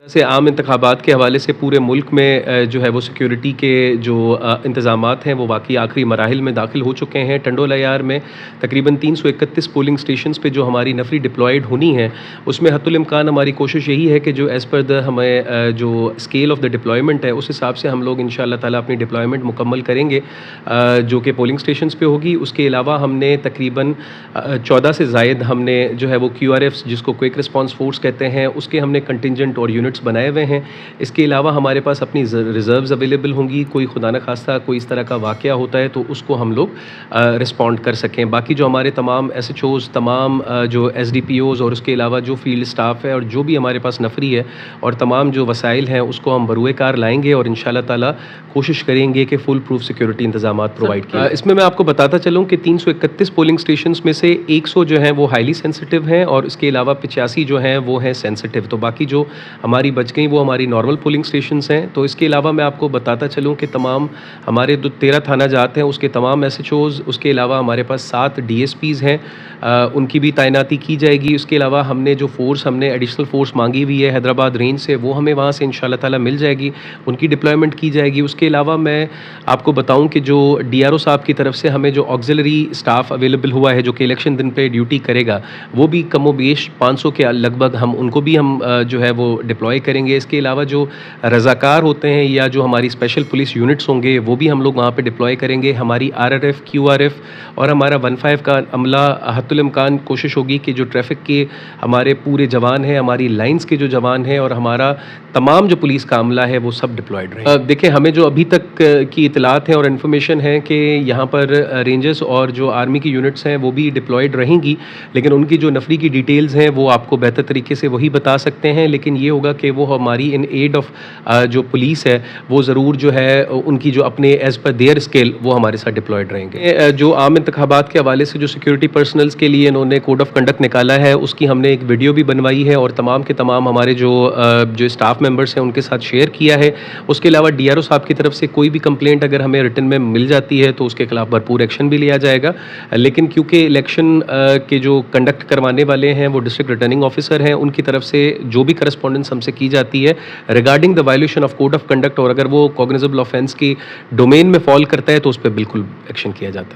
से आम इंतखाबात के हवाले से पूरे मुल्क में जो है वो सिक्योरिटी के जो इंतज़ामात हैं वो वाकई आखिरी मराहिल में दाखिल हो चुके हैं। टंडोल अयार में तकरीबन 331 पोलिंग स्टेशंस पे जो हमारी नफरी डिप्लॉयड होनी है, उसमें हत्तुल इम्कान हमारी कोशिश यही है कि जो एज़ पर द हमें जो स्केल ऑफ द डिप्लॉयमेंट है उस हिसाब से हम लोग इंशाअल्लाह ताला अपनी डिप्लॉयमेंट मुकम्मल करेंगे, जो कि पोलिंग स्टेशंस पे होगी। उसके अलावा हमने तकरीबन 14 से ज़ायद हमने जो है वो QRFs जिसको क्विक रिस्पॉन्स फोर्स कहते हैं उसके हमने कंटिंजेंट और यूनिट्स बनाए हुए हैं। इसके अलावा हमारे पास अपनी रिज़र्व्स अवेलेबल होंगी, कोई खुदा न खास्ता कोई इस तरह का वाक़या होता है तो उसको हम लोग रिस्पॉन्ड कर सकें। बाकी जो हमारे तमाम SHOs, तमाम जो SDPOs और उसके अलावा जो फील्ड स्टाफ है और जो भी हमारे पास नफरी है और तमाम जो वसाइल हैं उसको हम बरूए कार लाएँगे और इंशाअल्लाह ताला कोशिश करेंगे कि फुल प्रूफ सिक्योरिटी इंतज़ामात प्रोवाइड किए। इसमें मैं आपको बताता चलूँ कि 331 पोलिंग स्टेशंस में से 100 जो हैं वो हाईली सेंसिटिव हैं और इसके अलावा 85 जो हैं वो हैं सेंसिटिव। तो बाकी जो हमारी बच गई वो हमारी नॉर्मल पोलिंग स्टेशंस हैं। तो इसके अलावा मैं आपको बताता चलूँ कि तमाम हमारे 13 थाना जात हैं उसके तमाम SHOs, उसके अलावा हमारे पास 7 DSPs हैं, उनकी भी तैनाती की जाएगी। उसके अलावा हमने जो फोर्स हमने एडिशनल फोर्स मांगी हुई है हैदराबाद रेंज से, वो हमें वहाँ से इंशाअल्लाह ताला मिल जाएगी, उनकी डिप्लॉयमेंट की जाएगी। उसके अलावा मैं आपको बताऊँ कि जो DRO साहब की तरफ से हमें जो ऑक्सिलरी स्टाफ अवेलेबल हुआ है जो कि इलेक्शन दिन पे ड्यूटी करेगा, वो भी कमोबेश 500 के लगभग उनको भी हम जो है वो डिप्लॉय करेंगे। इसके अलावा जो रज़ाकार होते हैं या जो हमारी स्पेशल पुलिस यूनिट्स होंगे वो भी हम लोग वहाँ पे डिप्लॉय करेंगे। हमारी RRF, QRF और हमारा 15 का अमला हत्तुल इम्कान कोशिश होगी कि जो ट्रैफिक के हमारे पूरे जवान हैं, हमारी लाइंस के जो जवान हैं और हमारा तमाम जो पुलिस का अमला है वो सब डिप्लॉयड रहे। देखिए, हमें जो अभी तक की इतलात है और इन्फॉर्मेशन है कि यहाँ पर रेंजर्स और जो आर्मी की यूनिट्स हैं वो भी डिप्लॉयड रहेंगी, लेकिन उनकी जो नफरी की डिटेल्स हैं वो आपको बेहतर तरीके से वही बता सकते हैं। लेकिन ये होगा कि वो हमारी इन एड ऑफ जो पुलिस है वो ज़रूर जो है उनकी जो अपने एज़ पर देयर स्केल वो हमारे साथ डिप्लॉयड रहेंगे। जो आम इंतखाबात के हवाले से जो सिक्योरिटी पर्सनल्स के लिए इन्होंने कोड ऑफ कंडक्ट निकाला है उसकी हमने एक वीडियो भी बनवाई है और तमाम के तमाम हमारे जो स्टाफ मेंबर्स हैं उनके साथ शेयर किया है। उसके अलावा DRO साहब की तरफ से कोई भी कंप्लेंट अगर हमें रिटन में मिल जाती है तो उसके खिलाफ भरपूर एक्शन भी लिया जाएगा। लेकिन क्योंकि इलेक्शन के जो कंडक्ट करवाने वाले हैं वो डिस्ट्रिक्ट रिटर्निंग ऑफिसर हैं, उनकी तरफ से जो भी करस्पॉन्डेंस हमसे की जाती है regarding the violation of code of conduct और अगर वो कॉग्निजेबल ऑफेंस की डोमेन में फॉल करता है तो उस पर बिल्कुल एक्शन किया जाता है।